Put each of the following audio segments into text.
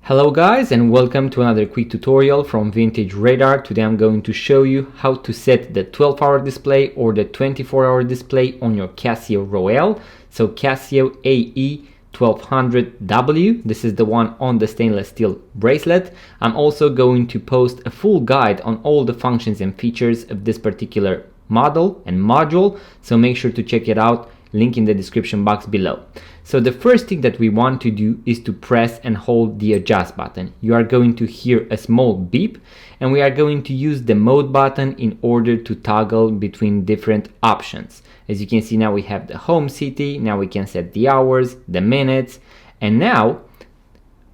Hello guys, and welcome to another quick tutorial from Vintage Radar. Today I'm going to show you how to set the 12-hour display or the 24-hour display on your Casio Royale. So Casio AE 1200W, this is the one on the stainless steel bracelet. I'm also going to post a full guide on all the functions and features of this particular model and module, so make sure to check it out, link in the description box below. So the first thing that we want to do is to press and hold the adjust button. You are going to hear a small beep, and we are going to use the mode button in order to toggle between different options. As you can see, now we have the home city, now we can set the hours, the minutes, and now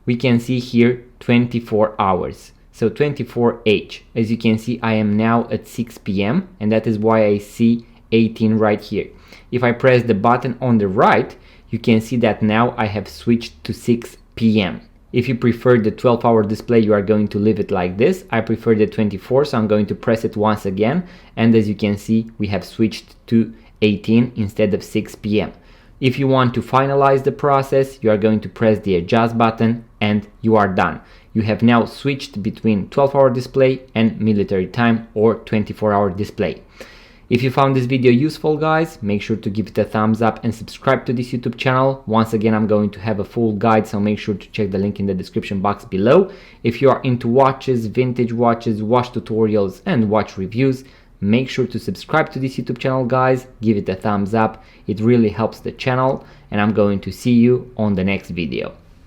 we can see here 24 hours. So 24H. As you can see, I am now at 6 p.m. and that is why I see 18 right here. If I press the button on the right, you can see that now I have switched to 6 p.m. If you prefer the 12-hour display, you are going to leave it like this. I prefer the 24, so I'm going to press it once again. And as you can see, we have switched to 18 instead of 6 p.m. If you want to finalize the process, you are going to press the adjust button and you are done. You have now switched between 12-hour display and military time or 24-hour display. If you found this video useful, guys, make sure to give it a thumbs up and subscribe to this YouTube channel. Once again, I'm going to have a full guide, so make sure to check the link in the description box below. If you are into watches, vintage watches, watch tutorials and watch reviews, make sure to subscribe to this YouTube channel, guys. Give it a thumbs up. It really helps the channel, and I'm going to see you on the next video.